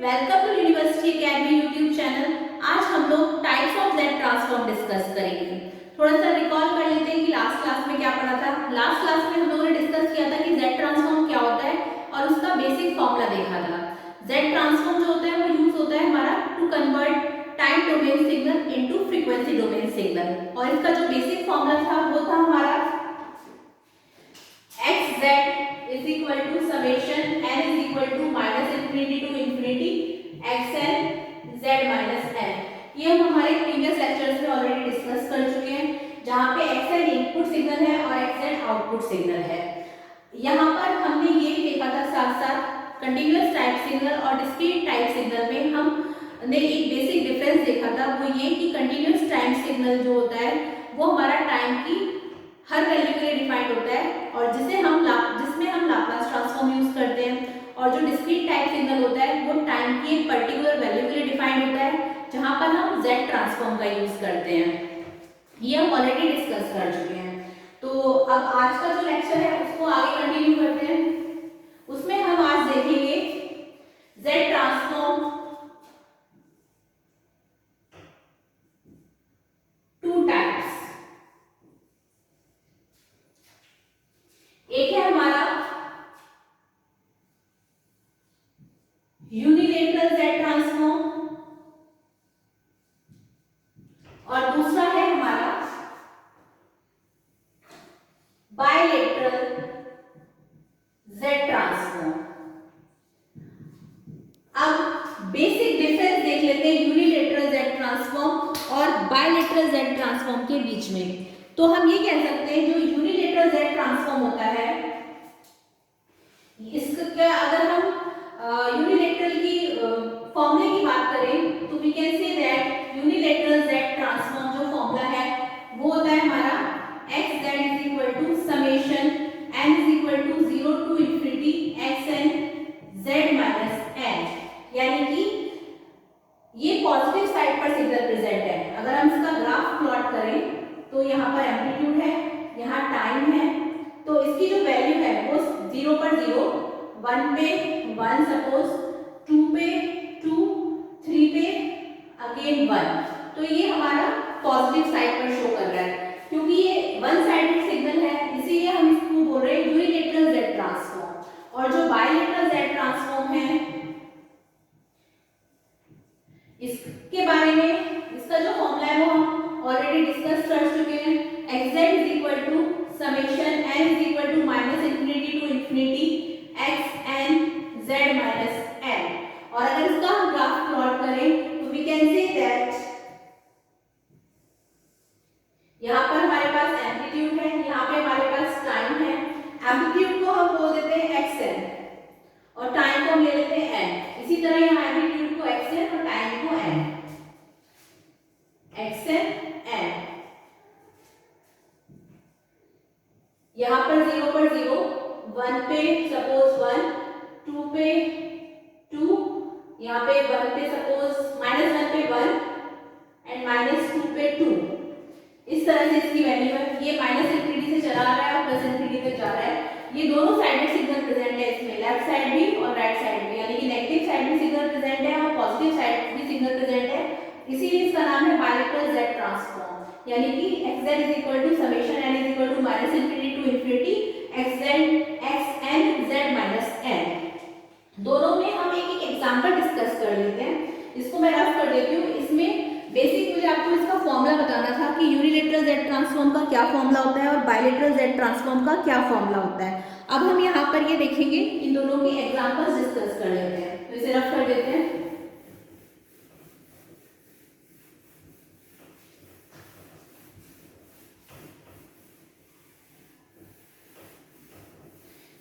Welcome to university academy YouTube channel. आज हम लोग types of Z transform discuss करेंगे। थोड़ा सा रिकॉल कर लेते हैं कि लास्ट क्लास में क्या पढ़ा था। लास्ट क्लास में हम लोगों ने डिस्कस किया था कि जेड ट्रांसफॉर्म क्या होता है और उसका बेसिक फॉर्मूला देखा था। जेड ट्रांसफॉर्म जो होता है वो यूज होता है हमारा to convert time domain signal into frequency domain signal, और इसका जो बेसिक फॉर्मूला था वो था हमारा xz is equal to summation n is equal to minus infinity to infinity xn z minus n। ये हम हमारे प्रीवियस लेक्चर्स में ऑलरेडी डिस्कस कर चुके हैं, जहाँ पे xn इनपुट सिग्नल है और xz आउटपुट सिग्नल है। यहाँ पर हमने ये भी देखा था साथ साथ कंटिन्यूअस टाइप सिग्नल और डिस्क्रीट टाइप सिग्नल में हमने एक बेसिक डिफरेंस देखा था, वो ये कि कंटिन्यूअस टाइम सिग्नल जो होता है वो हमारा टाइम की हर वैल्यू के लिए डिफाइंड होता है और जिसमें हम लाप्लास ट्रांसफॉर्म यूज करते हैं, और जो डिस्क्रीट टाइप सिग्नल होता है वो टाइम की एक पर्टिकुलर वैल्यू के लिए डिफाइंड होता है, जहां पर हम जेड ट्रांसफॉर्म का यूज करते हैं। ये हम ऑलरेडी डिस्कस कर चुके हैं। तो अब आज का जो लेक्चर है उसको आगे कंटिन्यू करते हैं। उसमें हम आज देखेंगे जेड ट्रांसफॉर्म टू टाइप्स। एक है हमारा यूनिलेटरल जेड ट्रांसफॉर्म और दूसरा है हमारा बायलेटरल जेड ट्रांसफॉर्म। अब बेसिक डिफरेंस देख लेते हैं यूनिलेटरल जेड ट्रांसफॉर्म और बायलेटरल जेड ट्रांसफॉर्म के बीच में। तो हम ये कह सकते हैं जो यूनिलेटरल जेड ट्रांसफॉर्म होता है, इसका अगर हम यूनिलेटरल की फॉर्मूले की बात करें तो we can say that unilateral Z transform जो फॉर्मूला है वो होता है हमारा xz is equal to summation n is equal to 0 to infinity xn z minus n। यानी कि ये पॉजिटिव साइड पर सिग्नल प्रेजेंट है। अगर हम इसका ग्राफ प्लॉट करें तो यहाँ पर एम्पलीट्यूड है, यहाँ टाइम है, तो इसकी जो वैल्यू है वो 0 पर 0, 1 पे 1 सपोज, 2 पे 2, 3 पे अगेन 1। तो ये हमारा पॉजिटिव साइड पर शो कर रहा है। क्योंकि ये वन साइडेड सिग्नल है इसीलिए हम इसको बोल रहे हैं यूनिलेटरल जेड ट्रांसफॉर्म। और जो बायलेटरल जेड ट्रांसफॉर्म है इसके बारे में, इसका जो फॉर्मूला है वो हम ऑलरेडी डिस्कस कर चुके हैं। xz is equal to summation n is equal to minus infinity to infinity xn z minus n। और अगर इसका हम ग्राफ प्लॉट करें तो वी कैन से दैट यहाँ पर हमारे पास एम्पलीट्यूड है, यहाँ पे हमारे पास टाइम है। एम्पलीट्यूड को हम बोल देते हैं xn और टाइम को हम ले लेते हैं n। इसी तरह यहाँ एम्पलीट्यूड को xn और टाइम को n, xn n। यहाँ पर 0 पर 0, 1 पे सपोज 1, 2 पे 2, यहाँ पे 1 पे सपोज माइनस 1 पे 1 एंड माइनस 2 पे 2। इस तरह से इसकी वैल्यू है। ये माइनस इंफिनिटी से चला आ रहा है और प्लस इंफिनिटी तक जा रहा है। ये दोनों साइडेड सिग्नल प्रेजेंट है इसमें, लेफ्ट साइड भी और राइट साइड भी, यानी कि नेगेटिव साइड भी सिग्नल प्रेजेंट है और पॉजिटिव साइड भी सिग्नल प्रेजेंट है। इसीलिए इसका नाम है बायलेटरल जेड ट्रांसफॉर्म। यानी कि xz is equal to summation n is equal to minus infinity to infinity xn z minus n। दोनों में हम एक एक एग्जांपल डिस्कस कर लेते हैं। इसको मैं रफ कर देती हूँ। इसमें बेसिक मुझे आपको इसका फॉर्मूला बताना था कि यूनिलेटरल जेड ट्रांसफॉर्म का क्या फॉर्मूला होता है और बायलेटरल जेड ट्रांसफॉर्म का क्या फॉर्मूला होता है। अब हम यहाँ पर ये देखेंगे, इन दोनों के एग्जांपल्स डिस्कस कर लेते हैं। तो इसे रफ कर देते हैं।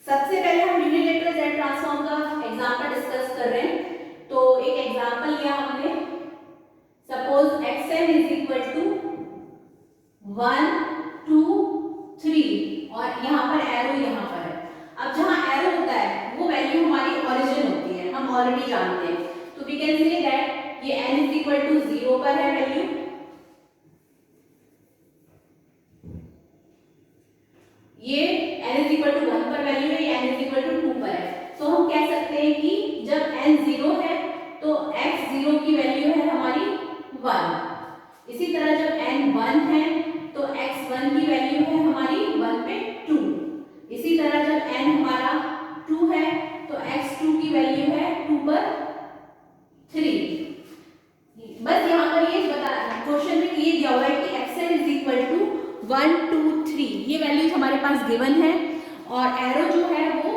सबसे पहले हम यूनिलेटरल जेड ट्रांसफॉर्म का एग्जांपल डिस्कस कर रहे हैं। तो एक एग्जांपल लिया हमने, suppose xn is equal to 1 2 3 और यहाँ पर एरो यहाँ पर है। अब जहाँ एरो होता है वो वैल्यू हमारी ओरिजिन होती है, हम ऑलरेडी जानते हैं। तो वी कैन से दैट ये n इज इक्वल टू 0 पर है वैल्यू, ये n इज इक्वल टू 1 पर वैल्यू है, ये n इज इक्वल टू 2 पर है। तो हम कह सकते हैं कि जब n 0 है x0 की वैल्यू है हमारी 1। इसी तरह जब n 1 है तो x1 की वैल्यू है हमारी 1 पे 2। इसी तरह जब n हमारा 2 है तो x2 की वैल्यू है 2 पर 3। बस यहाँ पर ये बता क्वेश्चन में ये दिया हुआ है कि xn इज इक्वल टू 1 2 3, ये वैल्यूज हमारे पास गिवन है और एरो जो है वो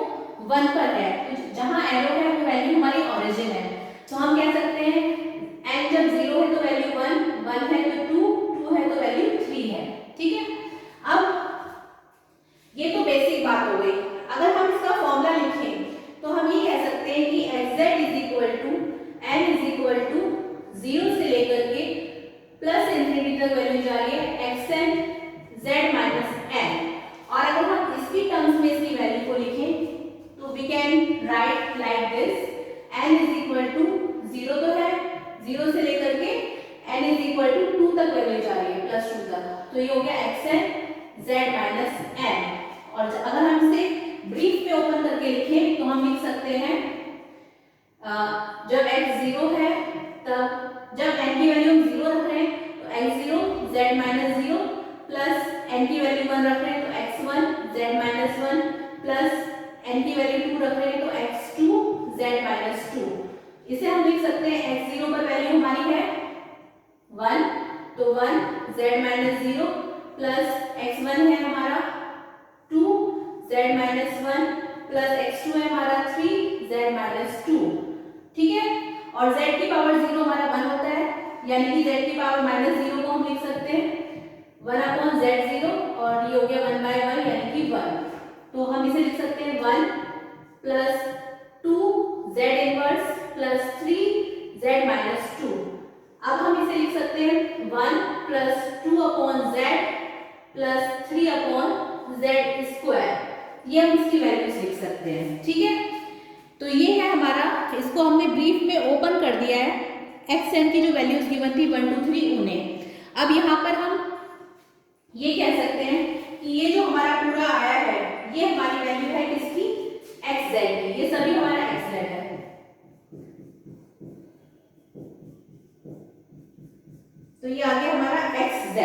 1 पर है, तो जहाँ एरो है वो वैल्यू हमारी ओरिजिन है। तो हम कह सकते हैं n जब 0 है तो वैल्यू 1, 1 है तो 2, 2 है तो वैल्यू 3 है। ठीक है, अब ये तो बेसिक बात हो गई। अगर हम इसका फॉर्मूला लिखें तो हम ये कह सकते हैं कि xz is equal to n is equal to 0 से लेकर के प्लस इंफिनिटी तक वैल्यू जा रही है xn z माइनस n। और अगर हम इसकी टर्म्स में इसकी वैल्यू को लिखें तो we can write like this, n is equal to 0 तो है, 0 से लेकर के n इज इक्वल टू 2 तक वैल्यू जा रही है प्लस 2 तक, तो ये हो गया xn z माइनस n। और अगर हम इसे ब्रीफ में ओपन करके लिखें तो हम लिख सकते हैं जब x 0 है तब जब n की वैल्यू हम 0 रख रहे हैं तो x0 z minus 0 plus n की वैल्यू 1 रख रहे हैं तो x1 z minus 1 plus n की वैल्यू 2 रख रहे हैं तो x2 z माइनस 2। इसे हम लिख सकते हैं x0 पर वैल्यू हमारी है 1 तो 1 z माइनस 0 प्लस x1 है हमारा 2 z माइनस 1 प्लस x2 है हमारा 3 z माइनस 2। ठीक है, और z की पावर 0 हमारा 1 होता है, यानी कि z की पावर माइनस 0 को हम लिख सकते हैं 1 अपॉन z0 और ये हो गया 1 बाय 1 यानी कि 1। तो हम इसे लिख सकते हैं 1 plus 2 z inverse plus 3 z minus 2। अब हम इसे लिख सकते हैं 1 plus 2 upon z plus 3 upon z square, ये हम इसकी वैल्यूज लिख सकते हैं। ठीक है, तो ये है हमारा, इसको हमने ब्रीफ में ओपन कर दिया है, xn की जो वैल्यूज गिवन थी 1 2 3 उन्हें। अब यहाँ पर हम ये कह सकते हैं कि ये जो हमारा पूरा आया है ये हमारी वैल्यू है किसकी, xz की, ये सभी हमारा xz है। तो ये आ गया हमारा xz।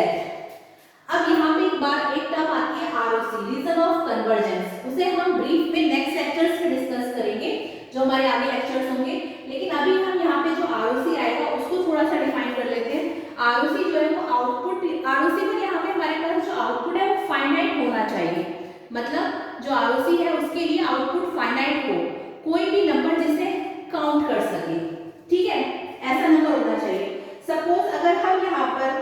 अब यहाँ पे एक टर्म आती है ROC, रीजन ऑफ कन्वर्जेंस, उसे हम ब्रीफ में नेक्स्ट लेक्चर्स में डिस्कस करेंगे जो हमारे आगे लेक्चर्स होंगे। लेकिन अभी हम यहाँ पे जो ROC आएगा उसको थोड़ा सा डिफाइन कर लेते हैं। ROC जो है वो आउटपुट, ROC पर यहाँ पे हमारे पास जो आउटपुट है वो फाइनाइट होना चाहिए, मतलब जो ROC है उसके लिए आउटपुट फाइनाइट हो, कोई भी नंबर जिसे काउंट कर सके। ठीक है, ऐसा नंबर होना चाहिए। सपोज अगर हम यहाँ पर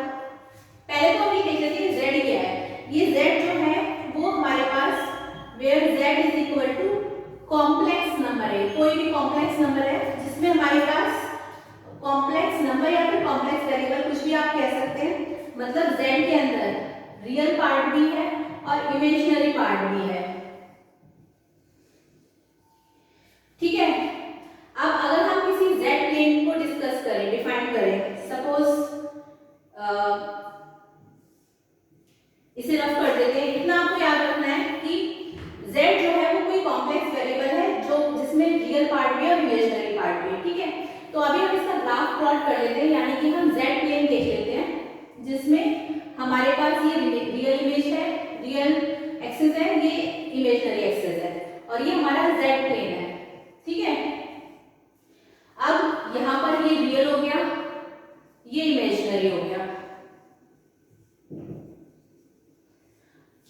पहले तो हम ये देख लेते हैं z क्या है, ये z जो है वो हमारे पास where z is equal to complex number है, कोई भी कॉम्प्लेक्स नंबर है जिसमें हमारे पास कॉम्प्लेक्स नंबर या फिर कॉम्प्लेक्स वेरिएबल कुछ भी आप कह सकते हैं, मतलब z के अंदर रियल पार्ट भी है और इमेजिनरी पार्ट भी है। ठीक है, अब अगर हम किसी z प्लेन को डिस्कस करें, डिफाइन करें, सपोज इसे रफ कर देते हैं। इतना आपको याद रखना है कि z जो है वो कोई कॉम्प्लेक्स वेरिएबल है जो जिसमें रियल पार्ट भी और इमेजिनरी पार्ट भी। ठीक है, तो अभी हम इसका ग्राफ प्लॉट कर लेते हैं, यानी कि हम z प्लेन देख लेते हैं जिसमें हमारे पास ये रियल इमेज है, रियल एक्सिस है, ये इमेजिनरी एक्सिस है और ये हमारा z प्लेन है। ठीक है, अब यहाँ पर ये रियल हो गया, ये इमेजिनरी हो गया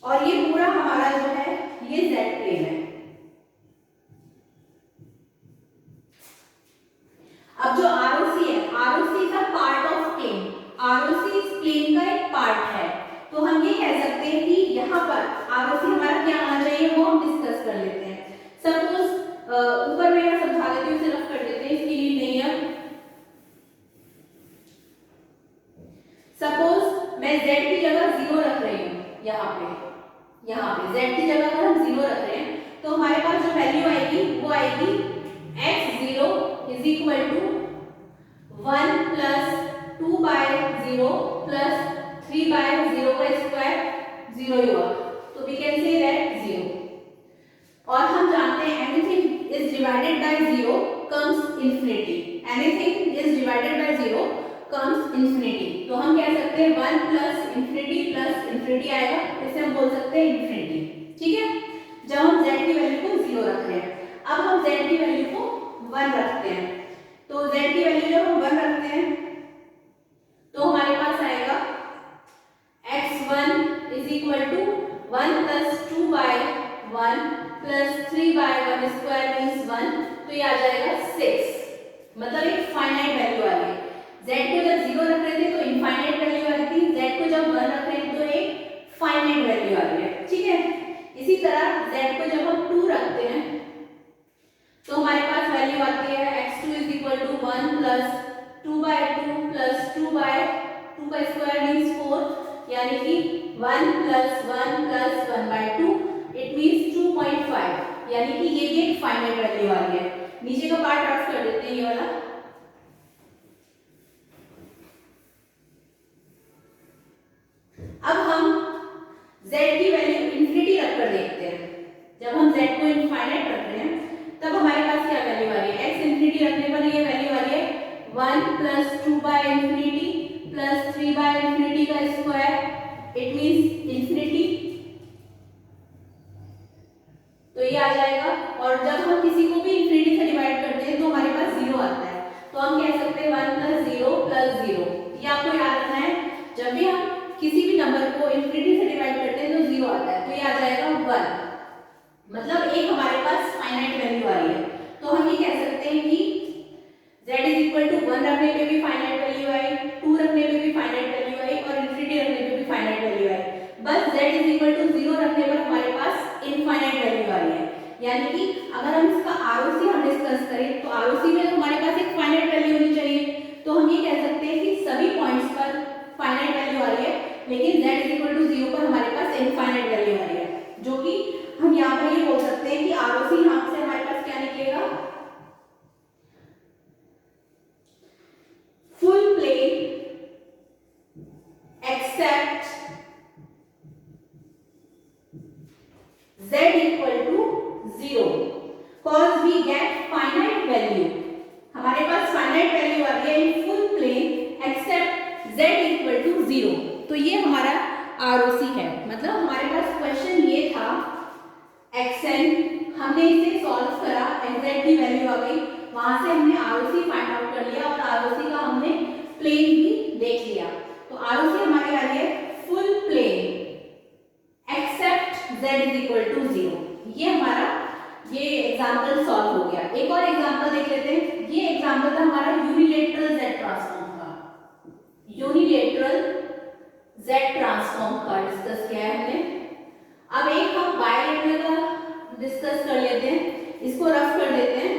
और ये पूरा हमारा जो है ये z प्लेन है। अब जो ROC है, ROC is a part of plane, ROC इस प्लेन का एक पार्ट है, तो हम ये कह सकते हैं कि यहाँ पर ROC हमारा क्या आना चाहिए वो हम डिस्कस कर लेते हैं। सपोज ऊपर मैं समझा देती हूँ, इसे रफ कर देते हैं, इसके लिए नहीं है। सपोज मैं z की जगह 0 रख रही हूँ, यहाँ पे z की जगह अगर हम 0 रख रहे हैं तो हमारे पास जो वैल्यू आएगी वो आएगी x0 is equal to 1 plus 2 by 0 plus 3 by 0 का स्क्वायर 0 ही हुआ, तो वी कैन से दैट 0। और हम जानते हैं anything is divided by 0 comes infinity, anything is divided by 0 comes infinity. तो हम कह सकते हैं 1 प्लस इंफिनिटी आएगा, इसे हम बोल सकते हैं इंफिनिटी। ठीक है, जब हम z की वैल्यू को 0 रख रहे हैं। अब हम z की वैल्यू को 1 रखते हैं, तो z की वैल्यू जब हम 1 रखते हैं तो हमारे पास आएगा x1 is equal to 1 plus 2 by 1 plus 3 by 1 square means 1, तो ये आ जाएगा 6, मतलब एक फाइनाइट वैल्यू आ रही है। z को जब 0 रख रहे थे तो इनफाइनाइट वैल्यू आ रही थी, z को जब 1 रख रहे हैं तो एक फाइनाइट वैल्यू आ रही है। ठीक है, इसी तरह z को जब हम 2 रखते हैं तो हमारे पास वैल्यू आती है x2 is equal to 1 plus 2 by 2 plus 2 का स्क्वायर मीन्स 4, यानी कि 1 प्लस 1 बाय 2 इट मीन्स 2.5, यानी कि ये भी एक फाइनाइट वैल्यू आ रही है। नीचे का पार्ट रफ कर देते हैं ये वाला। अब हम z की वैल्यू इंफिनिटी रखकर देखते हैं। जब हम z को इनफाइनाइट रख रहे हैं तब हमारे पास क्या वैल्यू आ रही है, x इंफिनिटी रखने पर ये वैल्यू आ रही है 1 plus 2 by infinity plus 3 by infinity का स्क्वायर, इट मींस इंफिनिटी, तो ये आ जाएगा। और जब हम किसी को भी इंफिनिटी से डिवाइड करते हैं तो हमारे पास 0 आता है, तो हम कह सकते हैं 1 प्लस 0, ये आपको याद रखना है। जब भी हम किसी भी नंबर को इंफिनिटी से डिवाइड करते हैं तो 0 आता है, तो ये आ जाएगा 1, मतलब एक हमारे पास फाइनाइट वैल्यू आ रही है। तो हम ये कह सकते हैं कि z इज इक्वल टू 1 रखने पे भी फाइनाइट वैल्यू आई, 2 रखने पे भी फाइनाइट वैल्यू आई और इंफिनिटी रखने पे भी फाइनाइट वैल्यू आई। बस z इज इक्वल टू 0 रखने पर हमारे पास इनफाइनाइट वैल्यू आ रही है। यानी कि अगर हम इसका ROC हम डिस्कस करें तो ROC में हमारे पास एक फाइनाइट वैल्यू होनी चाहिए, तो हम ये कह सकते हैं कि सभी पॉइंट्स पर फाइनाइट वैल्यू आ रही है, लेकिन z इज इक्वल टू 0 पर हमारे पास इनफाइनाइट वैल्यू आ रही है, जो कि हम यहाँ पर ये बोल सकते हैं कि ROC यहाँ से हमारे पास क्या निकलेगा, full plane except z equal to 0 cause we get finite value। हमारे पास फाइनाइट वैल्यू आ रही है in full plane except z equal to 0, तो ये हमारा ROC है। मतलब हमारे पास क्वेश्चन ये था xn, हमने इसे सॉल्व करा, xz की वैल्यू आ गई, वहां से हमने ROC फाइंड आउट कर लिया और ROC का हमने प्लेन भी देख लिया। तो ROC हमारी आ रही है full plane except z is equal to 0। ये हमारा ये एग्जांपल सॉल्व हो गया। एक और एग्जांपल देख लेते हैं। ये एग्जांपल था हमारा यूनिलेटरल z ट्रांसफॉर्म का, यूनिलेटरल z ट्रांसफॉर्म का डिस्कस किया है हमने। अब एक हम बायलेटरल का डिस्कस कर लेते हैं, इसको रफ कर देते हैं।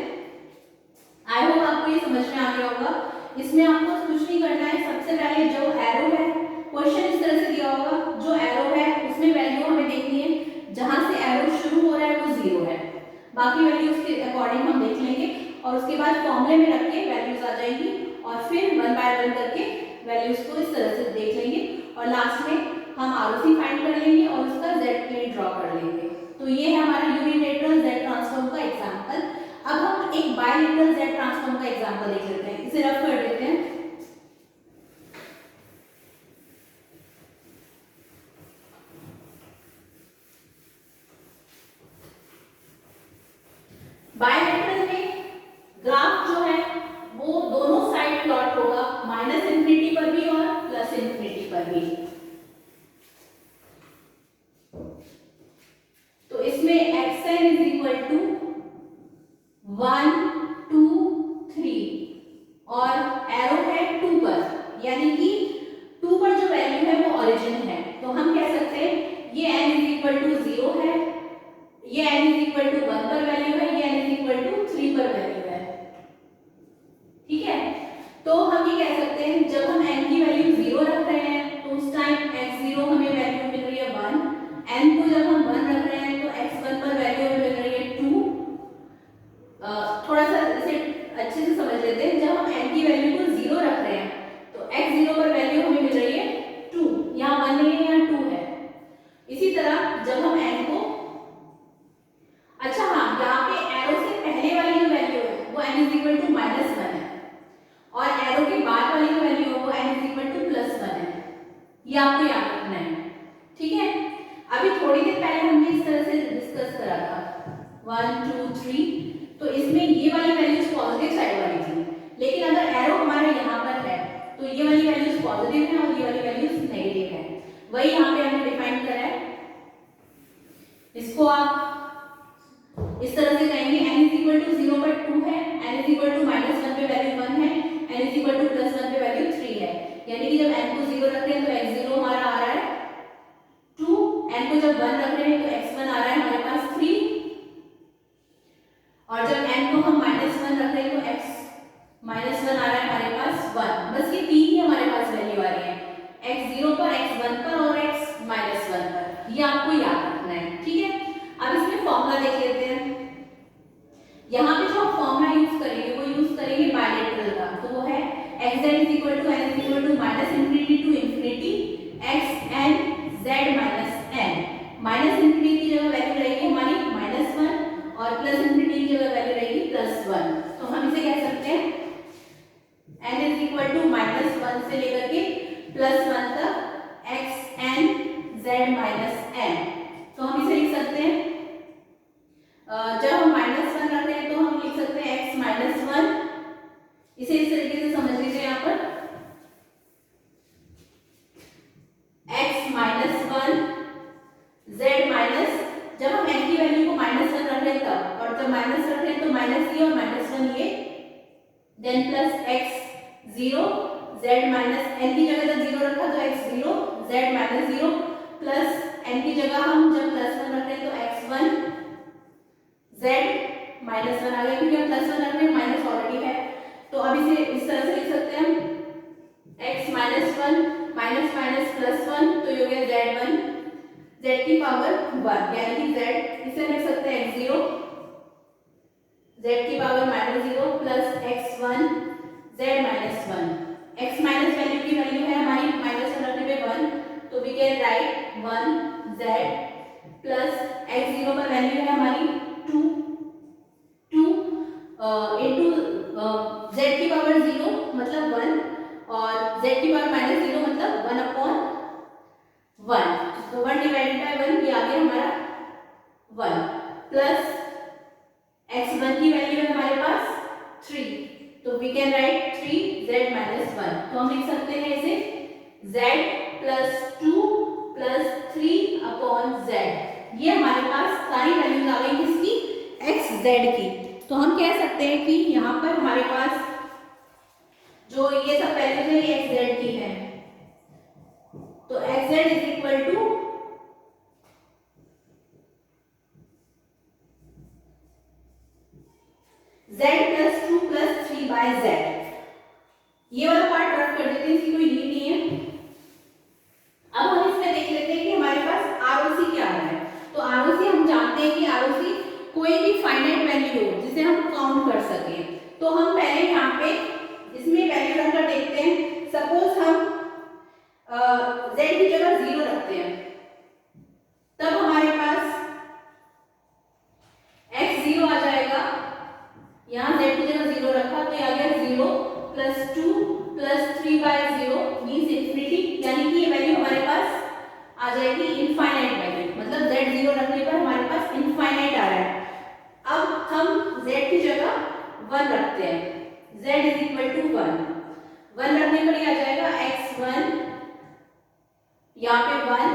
आई होप आपको ये समझ में आ गया होगा। इसमें आपको कुछ नहीं करना है, सबसे पहले जो एरो है, क्वेश्चन इस तरह से दिया होगा, जो एरो है उसमें वैल्यू हमें देखनी है, जहां से एरो शुरू हो रहा है वो 0 है, बाकी वैल्यूज के अकॉर्डिंग हम देख लेंगे और उसके बाद फॉर्मूले में रख के वैल्यूज आ जाएंगी और फिर 1 बाय 1 करके वैल्यूज को इस तरह से देख लेंगे और लास्ट में हम ROC फाइंड कर लेंगे और उसका z प्लेन ड्रॉ कर लेंगे। तो ये है हमारा यूनिलेटरल z ट्रांसफॉर्म का एग्जांपल। अब हम एक बायलेटरल z ट्रांसफॉर्म का एग्जांपल देख लेते हैं, इसे रफ कर देते हैं। बायलेटरल में ग्राफ जो है वो दोनों साइड प्लॉट होगा, माइनस इंफिनिटी पर भी और प्लस इंफिनिटी पर भी। तो इसमें xn इज इक्वल टू 1 2 3 और एरो है 2 पर, यानी कि 2 पर जो वैल्यू है वो ओरिजिन है, तो हम कह सकते हैं ये n इज इक्वल टू 0 है, ये n इज इक्वल टू 1 पर वैल्यू है, ये n इज इक्वल टू 3 पर वैल्यू है। ठीक है, तो हम ये कह सकते हैं जब हम n की वैल्यू 0 रख रहे हैं तो उस टाइम x0 हमें वैल्यू मिल रही है 1, n को जब हम 1 रख रहे हैं तो x1 पर वैल्यू हमें मिल रही है 2। थोड़ा सा इसे अच्छे से समझ लेते हैं। जब हम n की वैल्यू को 0 रख रहे हैं तो x0 पर वैल्यू हमें मिल रही है 2, यहाँ 1 नहीं है, यहाँ 2 है। इसी तरह जब हम n को, अच्छा हाँ, यहाँ पे 1 2 3, तो इसमें ये वाली वैल्यूज पॉजिटिव साइड वाली थी, लेकिन अगर एरो हमारे यहाँ पर है तो ये वाली वैल्यूज पॉजिटिव है और ये वाली वैल्यूज नेगेटिव है। वही यहाँ पे हमने डिफाइन करा है। इसको आप इस तरह से कहेंगे n इज इक्वल टू 0 पर 2 है, n इज इक्वल टू -1 पे वैल्यू 1 है, n इज इक्वल टू +1 पे वैल्यू 3 है। यानी कि जब n को 0 रख रहे हैं तो x0 हमारा आ रहा है 2, n को जब 1 रख रहे हैं तो x1 आ रहा है हमारे पास 3, और जब n को हम -1 रख रहे हैं तो x -1 आ रहा है हमारे पास 1। बस ये तीन ही हमारे पास वैल्यू आ रही है, x0 पर, x1 पर और x -1 पर। ये आपको याद रखना है, ठीक है। अब इसमें फॉर्मूला देख लेते हैं। यहाँ पे जो हम फॉर्मूला यूज करेंगे वो यूज करेंगे बायलेटरल का, तो वो है x z is equal to n is equal to -infinity to infinity x n z minus n। Minus infinity की जगह वैल्यू रहेगी हमारी -1 और प्लस इंफिनिटी की जगह वैल्यू रहेगी +1। तो हम इसे कह सकते हैं n इज इक्वल टू -1 से लेकर के +1 तक x n z minus n। तो हम इसे लिख सकते हैं, जब हम -1 रख रहे हैं तो हम लिख सकते हैं x -1। इसे इस तरीके से समझ लीजिए, यहाँ पर x -1 z माइनस, जब हम n की वैल्यू को -1 रख रहे हैं तब, और जब माइनस रख रहे हैं तो माइनस ये और -1 ये, then plus x0 z minus n की जगह जब 0 रखा तो x0 z minus 0 plus n की जगह हम जब +1 रख रहे हैं तो x1 z -1 आ गया, क्योंकि हम +1 रख रहे हैं, माइनस ऑलरेडी है। तो अब इसे इस तरह से लिख सकते हैं x -1 माइनस माइनस +1, तो ये हो गया z1 z की पावर 1, यानी कि z, इसे लिख सकते हैं x0 z की power -0 plus x1 z -1। x minus value की वैल्यू है हमारी -1 रखने पे 1, तो we can write 1 z plus x0 पर वैल्यू है हमारी 2 इंटू z की पावर 0 मतलब 1 और z की पावर -0 मतलब 1/1, तो 1 डिवाइडेड बाय 1 ये आ गया हमारा 1 प्लस x1 की वैल्यू है हमारे पास 3, तो वी कैन राइट 3z -1। तो हम लिख सकते हैं इसे z प्लस 2 प्लस 3/z। ये हमारे पास सारी वैल्यूज आ गई किसकी, x z की। तो हम कह सकते हैं कि यहाँ पर हमारे पास जो ये सब वैल्यूज है ये x z की है, तो x z is equal to z plus 2 plus 3/z। ये वाला पार्ट रख कर देते हैं, इसकी कोई नीड नहीं है। अब हम इसमें देख लेते हैं कि हमारे पास ROC क्या है। तो ROC हम जानते हैं कि ROC कोई भी फाइनाइट वैल्यू हो जिसे हम काउंट कर सकें। तो हम पहले यहाँ पे इसमें वैल्यू रखकर देखते हैं। सपोज हम z की जगह 0 रखते हैं, तब हमारे पास x0 आ जाएगा। यहाँ z की जगह 0 रखा तो ये आ गया 0 प्लस 2 प्लस 3/0 मीन्स इंफिनिटी, यानी कि ये वैल्यू हमारे पास आ जाएगी इनफाइनाइट वैल्यू, मतलब z0 रखने पर हमारे पास इनफाइनाइट आ रहा है। अब हम z की जगह 1 रखते हैं, z इज इक्वल टू 1 रखने पर ये आ जाएगा x1, यहाँ पे 1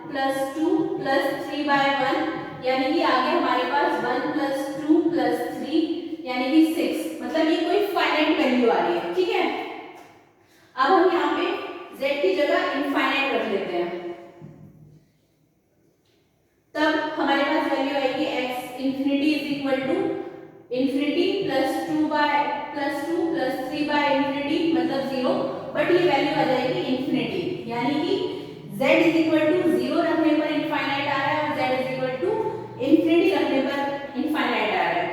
प्लस 2 प्लस 3/1, यानी कि आगे हमारे पास 1 प्लस 2 प्लस 3 यानी कि 6, मतलब ये कोई फाइनाइट वैल्यू आ रही है, ठीक है। अब हम यहाँ पे z की जगह इनफाइनाइट रख लेते हैं, तब हमारे पास वैल्यू आएगी x infinity is equal to infinity plus 2 plus 3/इंफिनिटी मतलब 0, बट ये वैल्यू आ जाएगी इंफिनिटी, यानी कि z इज इक्वल टू 0 रखने पर इनफाइनाइट आ रहा है और z is equal to infinity रखने पर इनफाइनाइट आ रहा है।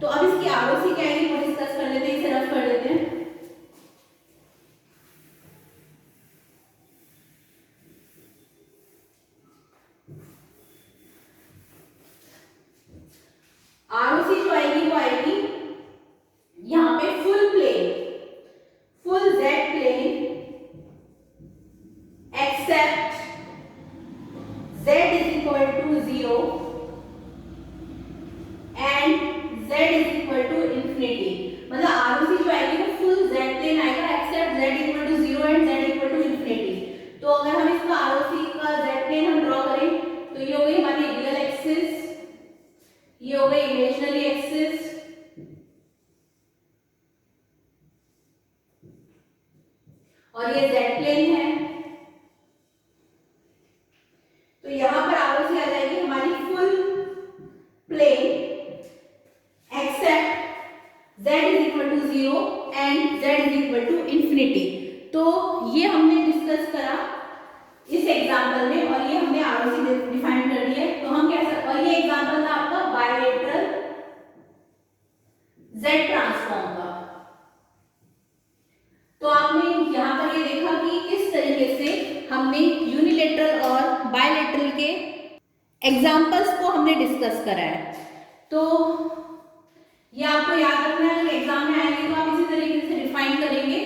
तो अब इसकी ROC क्या है वो डिस्कस कर लेते हैं, इसे रफ कर लेते हैं। ROC जो आएगी वो आएगी यहाँ पे full z plane except z is equal और ये z प्लेन है। तो यहां पर आरोसी आ जाएगी हमारी full plane except z is equal to 0 and z is equal to infinity. तो ये हमने डिस्कस करा इस एग्जांपल में और ये हमने आरओसी डिफाइन कर दी है। तो हम कह सकते, और ये एग्जांपल था आपका बायलेटरल z ट्रांसफॉर्म का। तो आपने यहां पर ये देखा कि किस तरीके से हमने यूनिलेटरल और बायलेटरल के एग्जांपल्स को हमने डिस्कस करा है। तो ये आपको याद रखना है, अगर एग्जाम में आएंगे तो आप इसी तरीके से डिफाइन करेंगे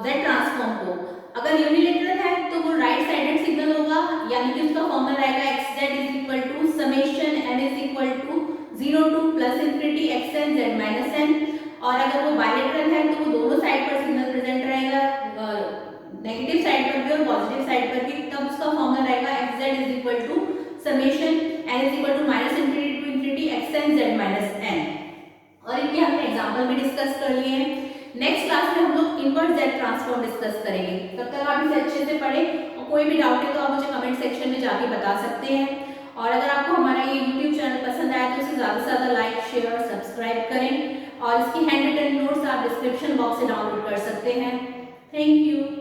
z ट्रांसफॉर्म को। अगर यूनिलेटरल है तो वो राइट साइडेड सिग्नल होगा, यानी कि उसका फॉर्मूला रहेगा xz is equal to summation n is equal to 0 to plus infinity xn z minus n। और अगर वो बायलेटरल है तो वो दोनों साइड पर सिग्नल प्रेजेंट रहेगा, नेगेटिव साइड पर भी और पॉजिटिव साइड पर भी। तब उसका फॉर्मूला रहेगा xz is equal to summation n is equal to minus infinity to infinity xn z minus n। और इनके हमने एग्जांपल भी डिस्कस कर लिए हैं। नेक्स्ट क्लास में हम लोग इनवर्स z ट्रांसफॉर्म डिस्कस करेंगे। तब तक आप इसे अच्छे से पढ़ें और कोई भी डाउट है तो आप मुझे कमेंट सेक्शन में जाके बता सकते हैं। और अगर आपको हमारा ये YouTube चैनल पसंद आया तो इसे ज़्यादा से ज़्यादा लाइक, शेयर और सब्सक्राइब करें। और इसकी हैंड रिटन नोट्स आप डिस्क्रिप्शन बॉक्स से डाउनलोड कर सकते हैं। Thank you.